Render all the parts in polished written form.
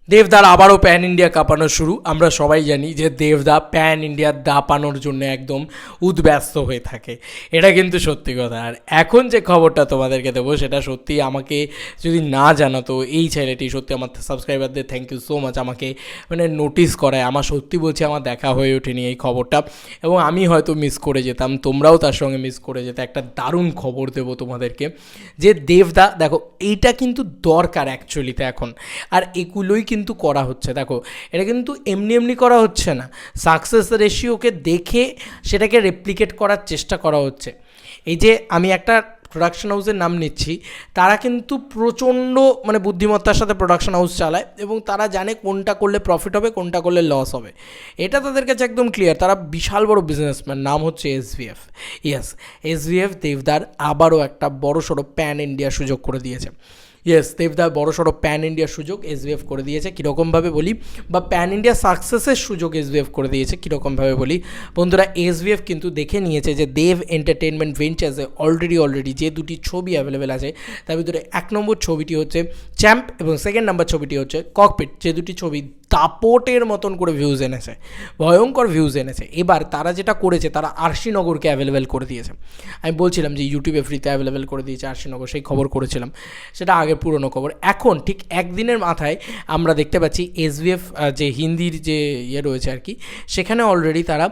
দেবদার আবারও pan India কাঁপানো শুরু। আমরা সবাই জানি যে দেবদা প্যান ইন্ডিয়া দাপানোর জন্য একদম উদ্ব্যস্ত হয়ে থাকে, এটা কিন্তু সত্যি কথা। আর এখন যে খবরটা তোমাদেরকে দেবো সেটা সত্যি আমাকে যদি না জানাতো এই ছেলেটি, সত্যি আমার সাবস্ক্রাইবারদের থ্যাংক ইউ সো মাচ, আমাকে মানে নোটিস করায়। আমার সত্যি বলছি আমার দেখা হয়ে ওঠেনি এই খবরটা, এবং আমি হয়তো মিস করে যেতাম, তোমরাও তার সঙ্গে মিস করে যেতে। একটা দারুণ খবর দেবো তোমাদেরকে যে দেবদা, দেখো এইটা কিন্তু দরকার অ্যাকচুয়ালিতে এখন, আর এগুলোই কিন্তু করা হচ্ছে। দেখো এটা কিন্তু এমনি এমনি করা হচ্ছে না, সাকসেস রেশিওকে দেখে সেটাকে রেপ্লিকেট করার চেষ্টা করা হচ্ছে। এই যে আমি একটা প্রোডাকশন হাউসের নাম নিচ্ছি, তারা কিন্তু প্রচণ্ড মানে বুদ্ধিমত্তার সাথে প্রোডাকশন হাউস চালায়, এবং তারা জানে কোনটা করলে প্রফিট হবে, কোনটা করলে লস হবে, এটা তাদের কাছে একদম ক্লিয়ার। তারা বিশাল বড় বিজনেসম্যান, নাম হচ্ছে এসভিএফ। ইয়েস, এসভিএফ দেবদার আবারও একটা বড় সড়ো প্যান ইন্ডিয়া সুযোগ করে দিয়েছে। ইয়েস, দেবদা বড় সড়ো প্যান ইন্ডিয়ার সুযোগ এসভিএফ করে দিয়েছে। কীরকমভাবে বলি, বা প্যান ইন্ডিয়া সাকসেসের সুযোগ এসভিএফ করে দিয়েছে কীরকমভাবে বলি বন্ধুরা। এসভিএফ কিন্তু দেখে নিয়েছে যে দেব এন্টারটেনমেন্ট ভেঞ্চার্সে অলরেডি যে দুটি ছবি অ্যাভেলেবেল আছে, তার ভিতরে 1 নম্বর ছবিটি হচ্ছে চ্যাম্প এবং 2nd নম্বর ছবিটি হচ্ছে ককপিট, যে দুটি ছবি দাপটের মতন করে ভিউজ এনেছে, ভয়ঙ্কর ভিউজ এনেছে। এবার তারা যেটা করেছে, তারা আরশিনগরকে অ্যাভেলেবেল করে দিয়েছে। আমি বলছিলাম যে ইউটিউবে ফ্রিতে অ্যাভেলেবেল করে দিয়েছে আরশিনগর, সেই খবর করেছিলাম, সেটা আগে পুরনো খবর। এখন ঠিক একদিনের মাথায় আমরা দেখতে পাচ্ছি এসভিএফ যে হিন্দির যে ইয়ে রয়েছে আর কি, সেখানে অলরেডি তারা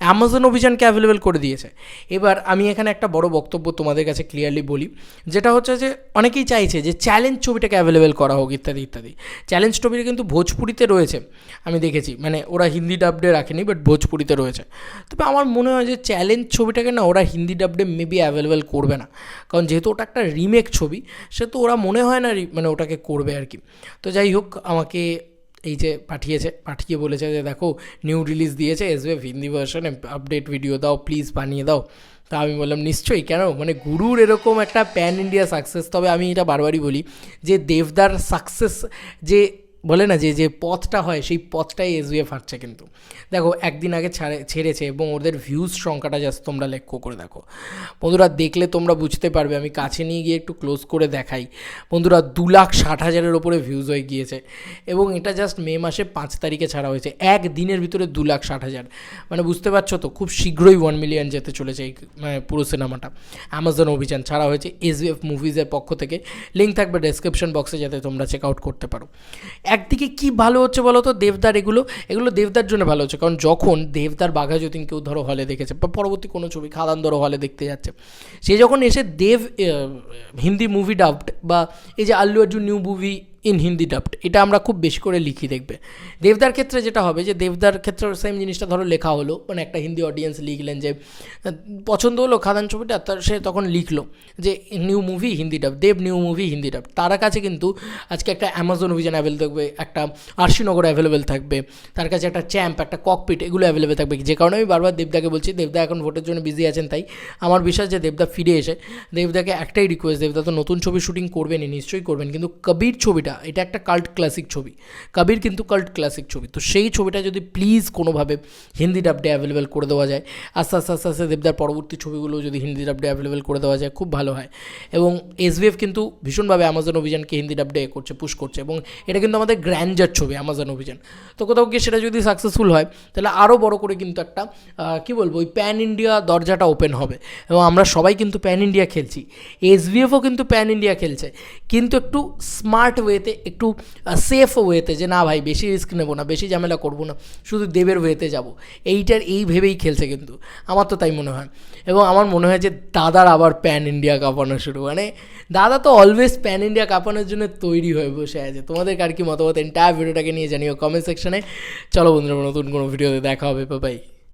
অ্যামাজন অভিযানকে অ্যাভেলেবেল করে দিয়েছে। এবার আমি এখানে একটা বড় বক্তব্য তোমাদের কাছে ক্লিয়ারলি বলি, যেটা হচ্ছে যে অনেকেই চাইছে যে চ্যালেঞ্জ ছবিটাকে অ্যাভেলেবেল করা হোক ইত্যাদি ইত্যাদি। চ্যালেঞ্জ ছবিটা কিন্তু ভোজপুরিতে রয়েছে, আমি দেখেছি, মানে ওরা হিন্দি ডাবডে রাখেনি, বাট ভোজপুরিতে রয়েছে। তবে আমার মনে হয় যে চ্যালেঞ্জ ছবিটাকে না ওরা হিন্দি ডাবডে মেবি অ্যাভেলেবেল করবে না, কারণ যেহেতু ওটা একটা রিমেক ছবি, সে তো ওরা মনে হয় না মানে ওটাকে করবে আর কি। তো যাই হোক, আমাকে এই যে পাঠিয়ে বলেছে যে দেখো নিউ রিলিজ দিয়েছে এসভিএফ হিন্দি ভার্সনে, আপডেট ভিডিও দাও প্লিজ, বানিয়ে দাও। তা আমি বললাম নিশ্চয়ই, কেন, মানে গুরুর এরকম একটা প্যান ইন্ডিয়া সাকসেস। তবে আমি এটা বারবারই বলি যে দেবদার সাকসেস যে বলে না যে পথটা হয়, সেই পথটাই এসভিএফ হাঁটছে। কিন্তু দেখো একদিন আগে ছেড়েছে, এবং ওদের ভিউজ সংখ্যাটা জাস্ট তোমরা লক্ষ্য করে দেখো বন্ধুরা, দেখলে তোমরা বুঝতে পারবে। আমি কাছে নিয়ে গিয়ে একটু ক্লোজ করে দেখাই বন্ধুরা, 2,60,000-এর ওপরে ভিউজ হয়ে গিয়েছে, এবং এটা জাস্ট মে মাসে 5 তারিখে ছাড়া হয়েছে। একদিনের ভিতরে 2,60,000, মানে বুঝতে পারছো তো, খুব শীঘ্রই 1 মিলিয়ন যেতে চলেছে এই মানে পুরো সিনেমাটা। অ্যামাজন অভিযান ছাড়া হয়েছে এসভিএফ মুভিজের পক্ষ থেকে, লিঙ্ক থাকবে ডেসক্রিপশন বক্সে, যাতে তোমরা চেক আউট করতে পারো। একদিকে কি ভালো হচ্ছে বলো তো, দেবদার এগুলো দেবদার জন্য ভালো হচ্ছে, কারণ যখন দেবদার বাঘা যতীন কেউ ধরো হলে দেখেছে, বা পরবর্তী কোনো ছবি খাদান ধরো হলে দেখতে যাচ্ছে, সে যখন এসে দেব হিন্দি মুভি ডাবড, বা এই যে Allu Arjun new movie in Hindi dubbed, এটা আমরা খুব বেশি করে লিখি দেখবে। দেবদার ক্ষেত্রে যেটা হবে যে দেবদার ক্ষেত্রে সেম জিনিসটা ধরো লেখা হলো, মানে একটা হিন্দি অডিয়েন্স লিখলেন যে পছন্দ হলো খাদান ছবিটা, তার সে তখন লিখলো যে নিউ মুভি হিন্দি ডাব, দেব নিউ মুভি হিন্দি ডাব। তার কাছে কিন্তু আজকে একটা অ্যামাজন অভিযান অ্যাভেলেবল থাকবে, একটা আরশিনগর অ্যাভেলেবেল থাকবে, তার কাছে একটা চ্যাম্প, একটা ককপিট, এগুলো অ্যাভেলেবেল থাকবে। যে কারণে আমি বারবার দেবদাকে বলছি, দেবদা এখন ভোটের জন্য বিজি আছেন, তাই আমার বিশ্বাস যে দেবদা ফিরে এসে, দেবদাকে একটাই রিকোয়েস্ট, দেবদা তো নতুন ছবি শুটিং করবেনই, নিশ্চয়ই করবেন, কিন্তু কবির ছবিটা, এটা একটা কাল্ট ক্লাসিক ছবি, কবির কিন্তু কাল্ট ক্লাসিক ছবি, তো সেই ছবিটা যদি প্লিজ কোনোভাবে হিন্দি ডাবডে অ্যাভেলেবেল করে দেওয়া যায়, আস্তে আস্তে আস্তে আস্তে দেবদার পরবর্তী ছবিগুলো যদি হিন্দি ডাবডে অ্যাভেলেবেল করে দেওয়া যায়, খুব ভালো হয়। এবং এসভিএফ কিন্তু ভীষণভাবে অ্যামাজন অভিযানকে হিন্দি ডাবডে করছে, পুশ করছে, এবং এটা কিন্তু আমাদের গ্র্যান্ডার ছবি অ্যামাজন অভিযান। তো কোথাও গিয়ে সেটা যদি সাকসেসফুল হয়, তাহলে আরও বড় করে কিন্তু একটা কী বলবো, ওই প্যান ইন্ডিয়া দরজাটা ওপেন হবে, এবং আমরা সবাই কিন্তু প্যান ইন্ডিয়া খেলছি, এসভিএফও কিন্তু প্যান ইন্ডিয়া খেলছে, কিন্তু একটু স্মার্ট ওয়েতে, একটু সেফ ওয়েতে, যে না ভাই বেশি রিস্ক নেবো না, বেশি ঝামেলা করবো না, শুধু দেবের ওয়েতে যাব, এই ভেবেই খেলছে কিন্তু, আমার তো তাই মনে হয়। এবং আমার মনে হয় যে দাদার আবার প্যান ইন্ডিয়া কাঁপানো শুরু, মানে দাদা তো অলওয়েজ প্যান ইন্ডিয়া কাঁপানোর জন্য তৈরি হয়ে বসে আছে। তোমাদের কার কি মতামত এন্টায়ার ভিডিওটাকে নিয়ে জানিও কমেন্ট সেকশনে। চলো বন্ধুরা, নতুন কোনো ভিডিওতে দেখা হবে, বাই।